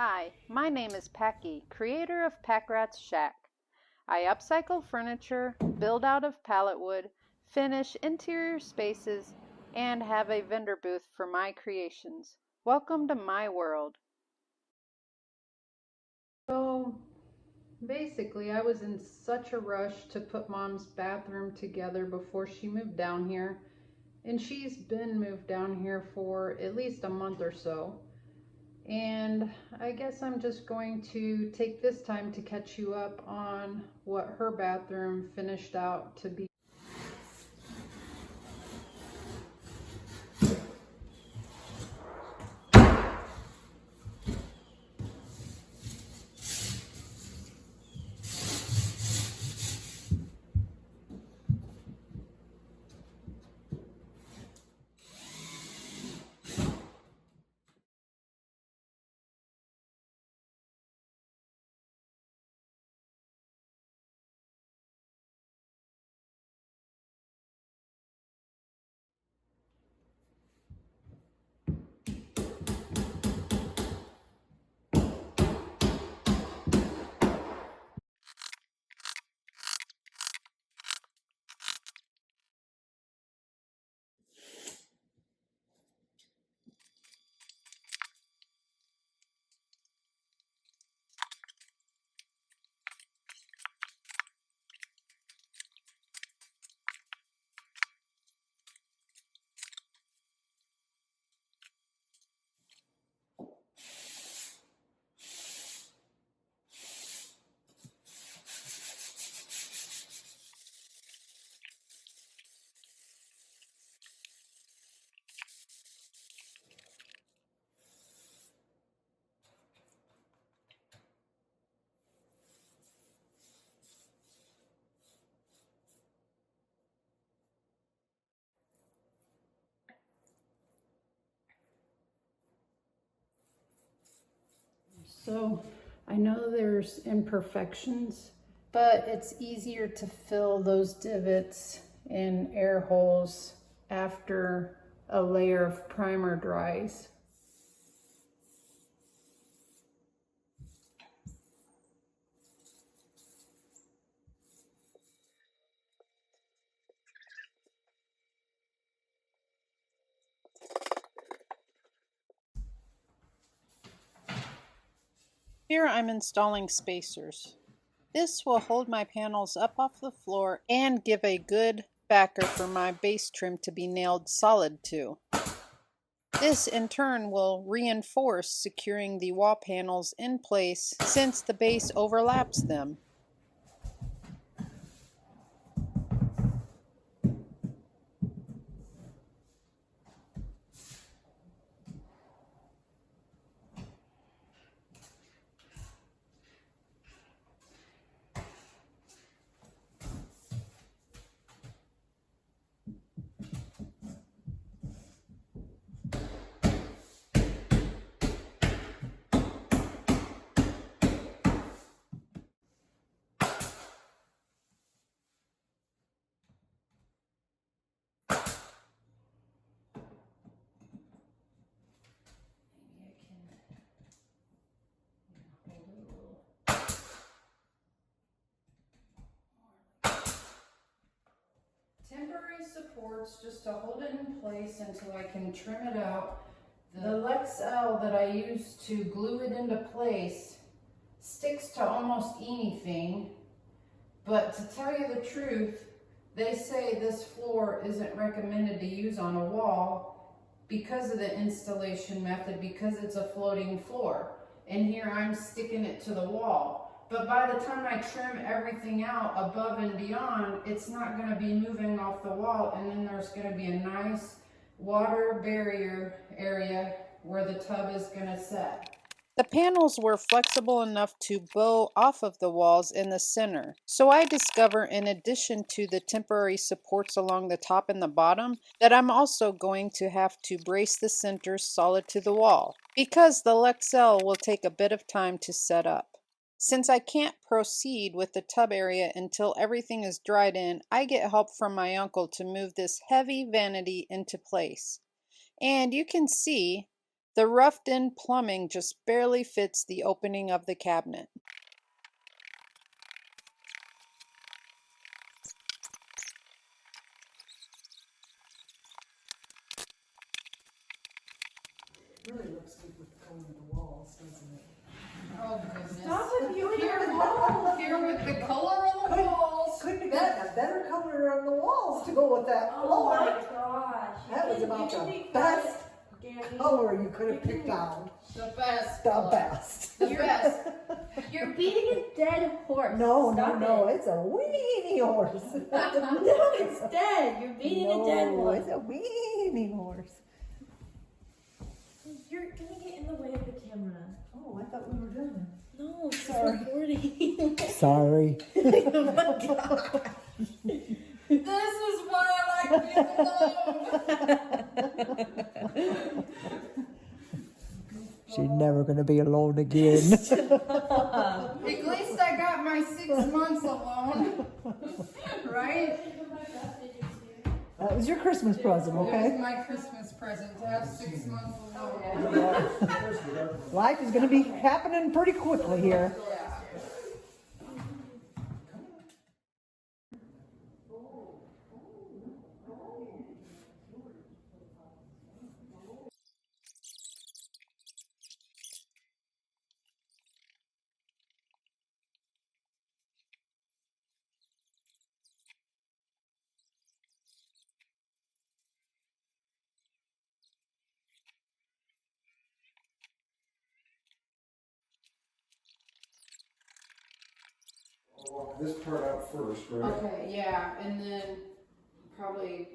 Hi, my name is Packy, creator of Pack Rat's Shack. I upcycle furniture, build out of pallet wood, finish interior spaces, and have a vendor booth for my creations. Welcome to my world. So basically, I was in such a rush to put Mom's bathroom together before she moved down here, and she's been moved down here for at least a month or so. And I guess I'm just going to take this time to catch you up on what her bathroom finished out to be. So I know there's imperfections, but it's easier to fill those divots and air holes after a layer of primer dries. Here I'm installing spacers. This will hold my panels up off the floor and give a good backer for my base trim to be nailed solid to. This in turn will reinforce securing the wall panels in place since the base overlaps them. Temporary supports just to hold it in place until I can trim it out. The Lexel that I use to glue it into place sticks to almost anything, but to tell you the truth, they say this floor isn't recommended to use on a wall because of the installation method, because it's a floating floor. And here I'm sticking it to the wall. But by the time I trim everything out above and beyond, it's not going to be moving off the wall, and then there's going to be a nice water barrier area where the tub is going to set. The panels were flexible enough to bow off of the walls in the center. So I discover, in addition to the temporary supports along the top and the bottom, that I'm also going to have to brace the centers solid to the wall, because the Lexel will take a bit of time to set up. Since I can't proceed with the tub area until everything is dried in, I get help from my uncle to move this heavy vanity into place. And you can see The roughed-in plumbing just barely fits the opening of the cabinet. Really looks good with the color of the walls, doesn't it? Oh goodness. Stop it, you Here with the color of the walls. Couldn't have gotten a better color on the walls to go with that Oh floor. my gosh. That was about the best color you could have picked out. The best. The best. The best. You're beating a dead horse. No, Stop no, it. it's a weenie horse. No, it's dead. You're beating a dead No, one. it's a weenie horse. You're gonna get in the way of the camera. Oh, I thought we were done. No, it's Sorry. recording. Sorry. Oh my God. This is why I like being alone. She's never going to be alone again. At least I got my 6 months alone. Right? That was your Christmas present, It was okay? my Christmas present to have 6 months alone. Life is going to be happening pretty quickly here. Walk this part out first, right? Okay, yeah, and then probably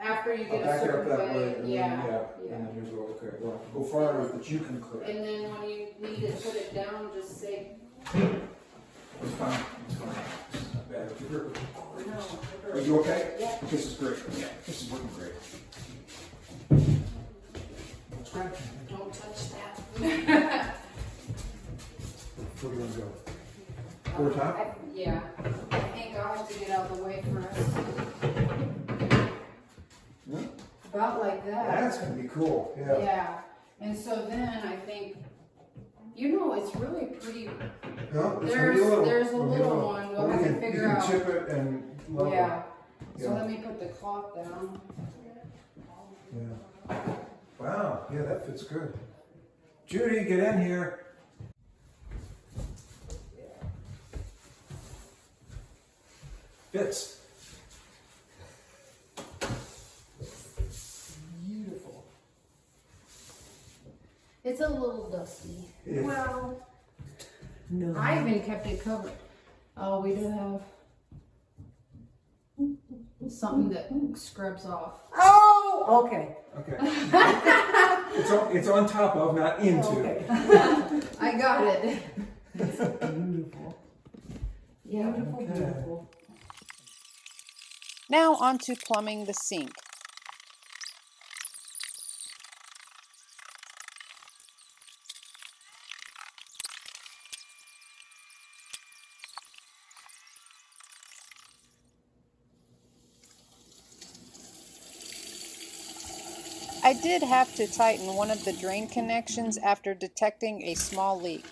after you I'll get a back it up certain that way, way, and then, yeah. and then here's what, okay, well, go far enough that you can clear. And then when you need to put it down, just say, It's fine, it's fine. It's not bad. You're- no. Are you okay? Yeah. This is great, yeah, this is working great. That's great. Don't touch that. Where do you want to go? Over top? Yeah, I think I'll have to get out of the way first. Yeah. About like that. That's gonna be cool, yeah. Yeah, and so then I think, you know, it's really pretty, No, it's There's- gonna be there's a it'll be little one. We'll But have to we figure can out. chip it and level it. yeah. So Yeah. let me put the cloth down. Yeah. Wow, yeah, that fits good. Judy, get in here. Fits. Beautiful. It's a little dusty. Yeah. Well, No. I even kept it covered. Oh, we do have something that scrubs off. Oh, okay. Okay. It's on top of, not into. Okay. I got it. Beautiful. Yeah. Beautiful, Okay. beautiful. Now on to plumbing the sink. I did have to tighten one of the drain connections after detecting a small leak,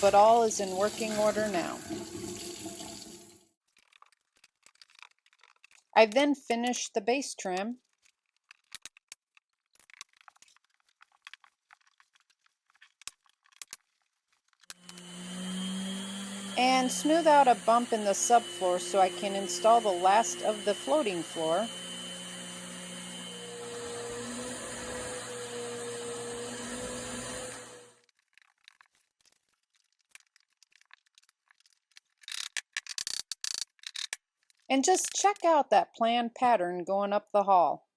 but all is in working order now. I then finished the base trim. And smooth out a bump in the subfloor so I can install the last of the floating floor. And just check out that planned pattern going up the hall.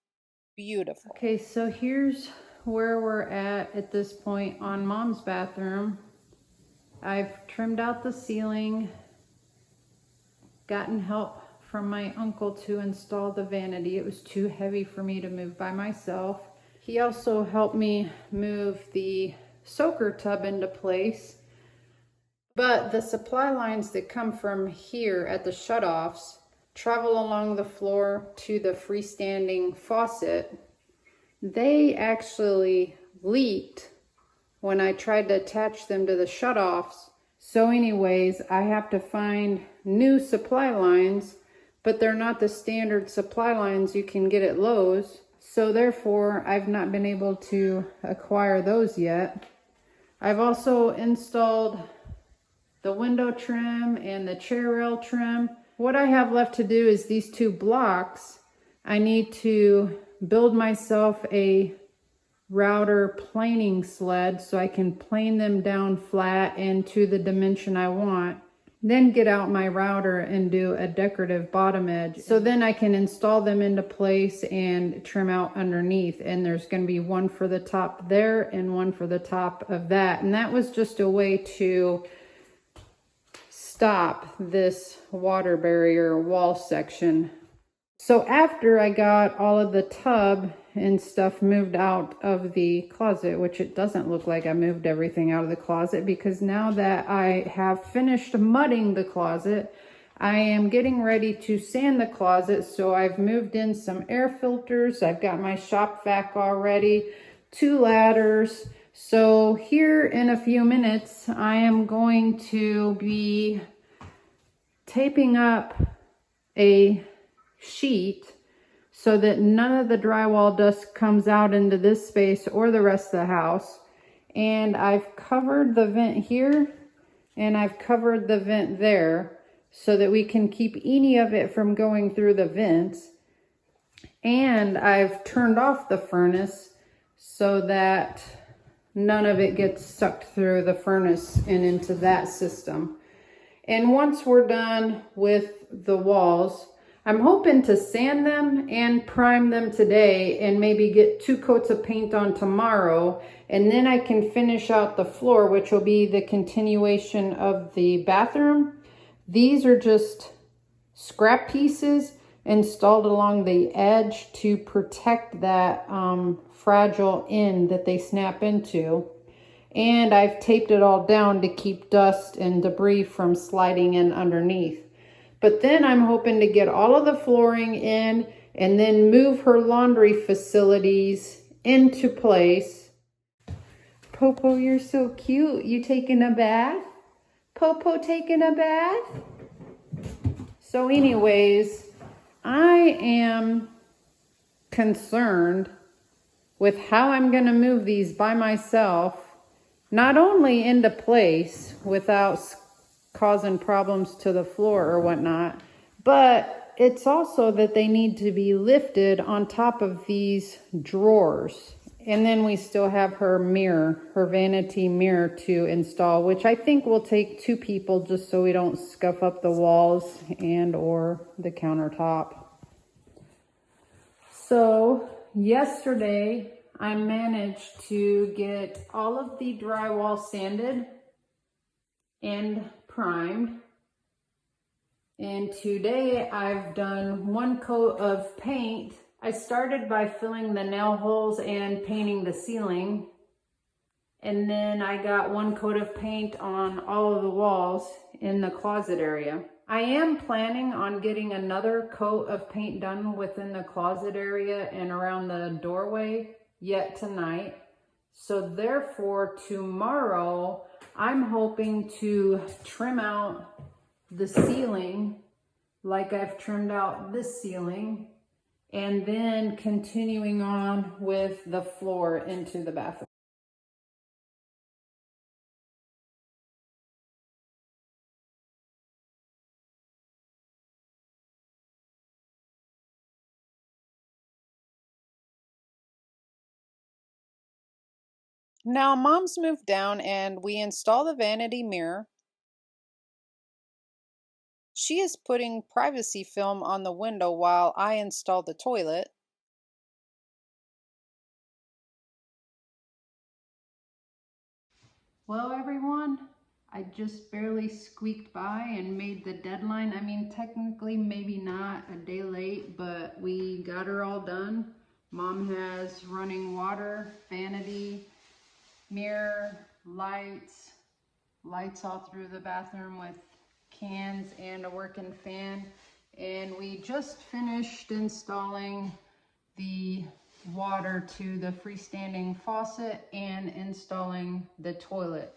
Beautiful. Okay, so here's where we're at this point on Mom's bathroom. I've trimmed out the ceiling, gotten help from my uncle to install the vanity. It was too heavy for me to move by myself. He also helped me move the soaker tub into place. But the supply lines that come from here at the shutoffs travel along the floor to the freestanding faucet. They actually leaked when I tried to attach them to the shutoffs. So anyways, I have to find new supply lines, but they're not the standard supply lines you can get at Lowe's. So therefore, I've not been able to acquire those yet. I've also installed the window trim and the chair rail trim. What I have left to do is these two blocks. I need to build myself a router planing sled so I can plane them down flat and to the dimension I want. Then get out my router and do a decorative bottom edge. So then I can install them into place and trim out underneath. And there's going to be one for the top there and one for the top of that. And that was just a way to stop this water barrier wall section. So after I got all of the tub and stuff moved out of the closet, which it doesn't look like I moved everything out of the closet, because now that I have finished mudding the closet, I am getting ready to sand the closet. So I've moved in some air filters. I've got my shop vac already, 2 ladders. So here in a few minutes, I am going to be taping up a sheet so that none of the drywall dust comes out into this space or the rest of the house. And I've covered the vent here and I've covered the vent there so that we can keep any of it from going through the vents. And I've turned off the furnace so that none of it gets sucked through the furnace and into that system. And once we're done with the walls, I'm hoping to sand them and prime them today and maybe get 2 coats of paint on tomorrow. And then I can finish out the floor, which will be the continuation of the bathroom. These are just scrap pieces installed along the edge to protect that fragile end that they snap into. And I've taped it all down to keep dust and debris from sliding in underneath. But then I'm hoping to get all of the flooring in and then move her laundry facilities into place. Popo, you're so cute. You taking a bath? Popo taking a bath? So anyways, I am concerned with how I'm going to move these by myself, not only into place without causing problems to the floor or whatnot, but it's also that they need to be lifted on top of these drawers. And then we still have her mirror, her vanity mirror to install, which I think will take 2 people just so we don't scuff up the walls and or the countertop. So yesterday I managed to get all of the drywall sanded and primed. And today I've done 1 coat of paint. I started by filling the nail holes and painting the ceiling. And then I got 1 coat of paint on all of the walls in the closet area. I am planning on getting another coat of paint done within the closet area and around the doorway yet tonight. So therefore tomorrow I'm hoping to trim out the ceiling like I've trimmed out this ceiling, and then continuing on with the floor into the bathroom. Now Mom's moved down and we install the vanity mirror. She is putting privacy film on the window while I install the toilet. Well, everyone, I just barely squeaked by and made the deadline. I mean, technically maybe not a day late, but we got her all done. Mom has running water, vanity, mirror, lights all through the bathroom with cans and a working fan. And we just finished installing the water to the freestanding faucet and installing the toilet.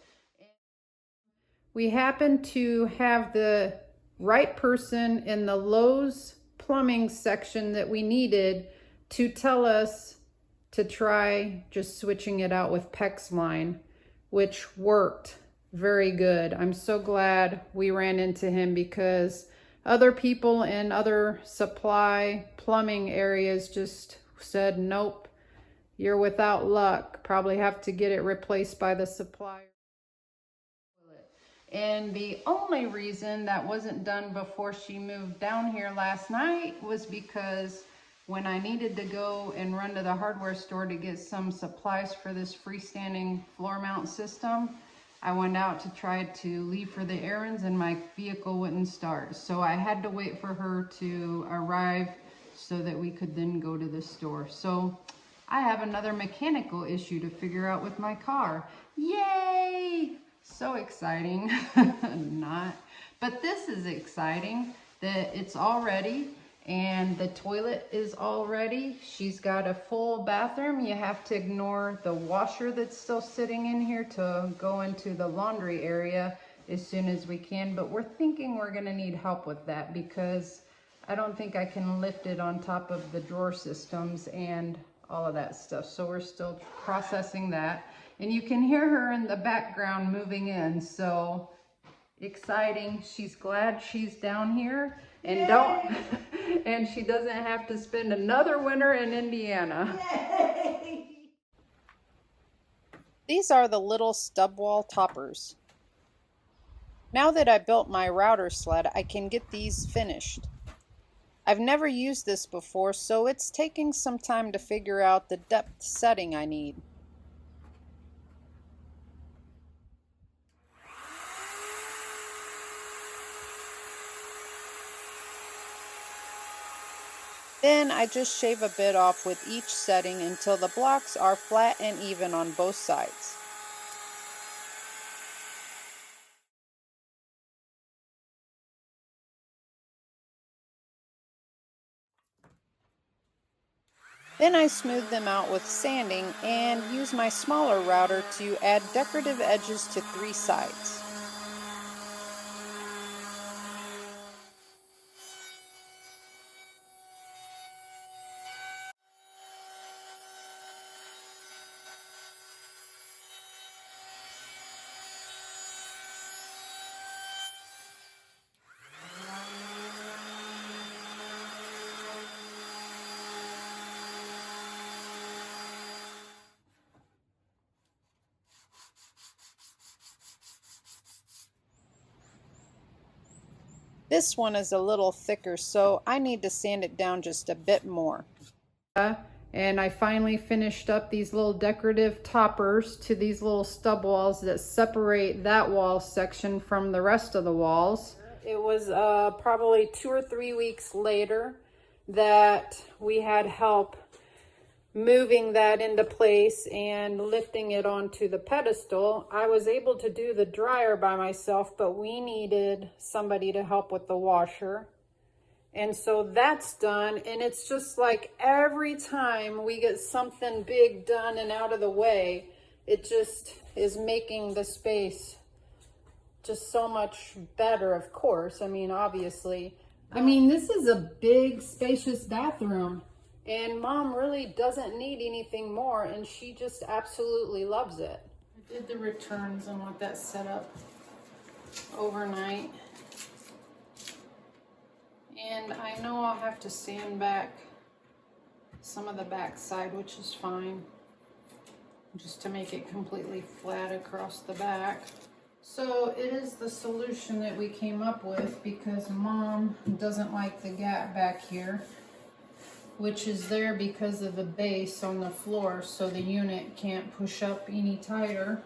We happen to have the right person in the Lowe's plumbing section that we needed to tell us to try just switching it out with PEX line, which worked very good. I'm so glad we ran into him, because other people in other supply plumbing areas just said, nope, you're without luck. Probably have to get it replaced by the supplier. And the only reason that wasn't done before she moved down here last night was because when I needed to go and run to the hardware store to get some supplies for this freestanding floor mount system, I went out to try to leave for the errands and my vehicle wouldn't start. So I had to wait for her to arrive so that we could then go to the store. So I have another mechanical issue to figure out with my car. Yay! So exciting. Not, but this is exciting that it's all ready and the toilet is all ready. She's got a full bathroom. You have to ignore the washer that's still sitting in here to go into the laundry area as soon as we can, but we're thinking we're gonna need help with that because I don't think I can lift it on top of the drawer systems and all of that stuff. So we're still processing that. And you can hear her in the background moving in, so exciting. She's glad she's down here and and she doesn't have to spend another winter in Indiana. Yay! These are the little stub wall toppers. Now that I built my router sled, I can get these finished. I've never used this before, so it's taking some time to figure out the depth setting I need. Then I just shave a bit off with each setting until the blocks are flat and even on both sides. Then I smooth them out with sanding and use my smaller router to add decorative edges to 3 sides. This one is a little thicker, so I need to sand it down just a bit more. And I finally finished up these little decorative toppers to these little stub walls that separate that wall section from the rest of the walls. It was probably 2 or 3 weeks later that we had help moving that into place and lifting it onto the pedestal. I was able to do the dryer by myself, but we needed somebody to help with the washer. And so that's done, and it's just like every time we get something big done and out of the way, it just is making the space just so much better, of course. I mean, obviously. I mean, this is a big, spacious bathroom. And Mom really doesn't need anything more, and she just absolutely loves it. I did the returns and let that set up overnight. And I know I'll have to sand back some of the back side, which is fine, just to make it completely flat across the back. So it is the solution that we came up with because Mom doesn't like the gap back here, which is there because of the base on the floor, so the unit can't push up any tighter,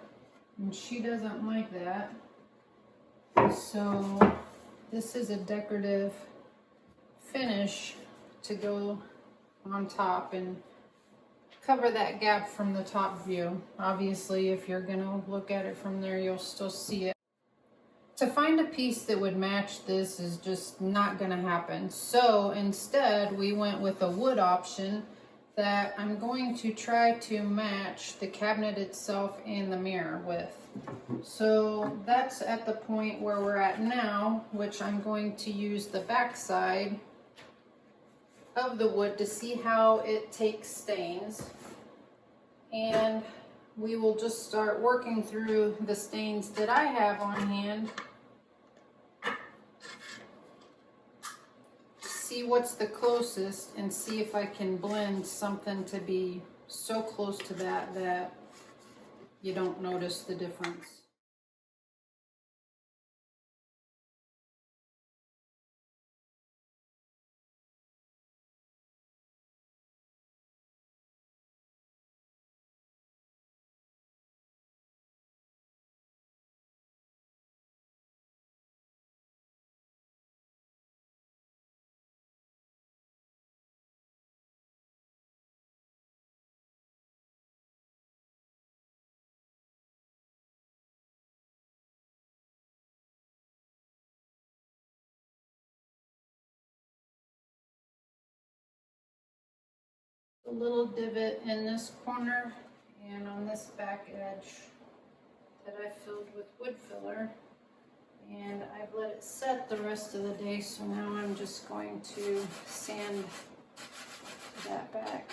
and she doesn't like that. So this is a decorative finish to go on top and cover that gap from the top view. Obviously, if you're gonna look at it from there, you'll still see it. To find a piece that would match this is just not gonna happen. So instead, we went with a wood option that I'm going to try to match the cabinet itself and the mirror with. So that's at the point where we're at now, which I'm going to use the back side of the wood to see how it takes stains. And we will just start working through the stains that I have on hand. See what's the closest and see if I can blend something to be so close to that that you don't notice the difference. A little divot in this corner and on this back edge that I filled with wood filler, and I've let it set the rest of the day, so now I'm just going to sand that back.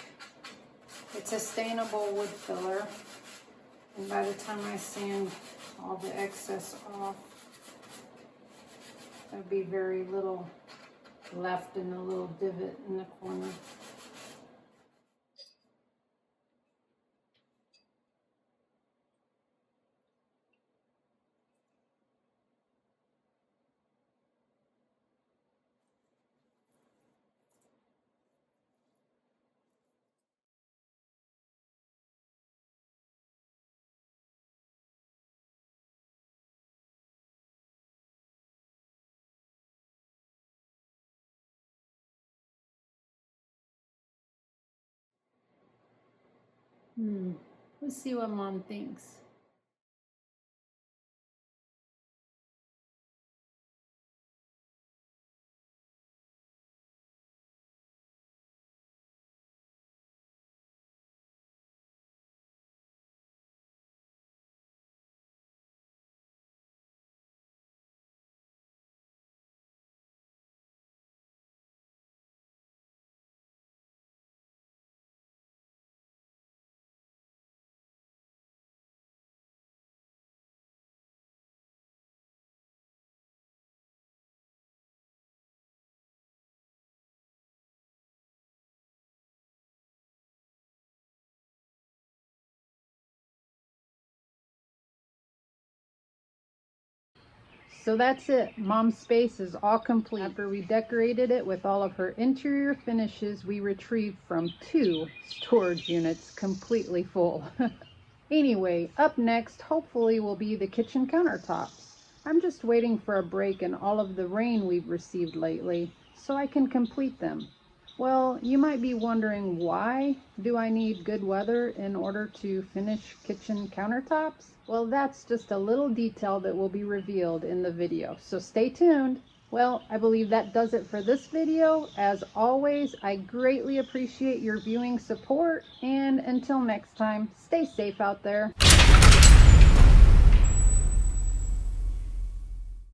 It's a stainable wood filler, and by the time I sand all the excess off, there'll be very little left in the little divot in the corner. Let's see what Mom thinks. So that's it. Mom's space is all complete. After we decorated it with all of her interior finishes we retrieved from 2 storage units completely full. Anyway, up next hopefully will be the kitchen countertops. I'm just waiting for a break in all of the rain we've received lately so I can complete them. Well, you might be wondering, why do I need good weather in order to finish kitchen countertops? Well, that's just a little detail that will be revealed in the video, so stay tuned. Well, I believe that does it for this video. As always, I greatly appreciate your viewing support, and until next time, stay safe out there.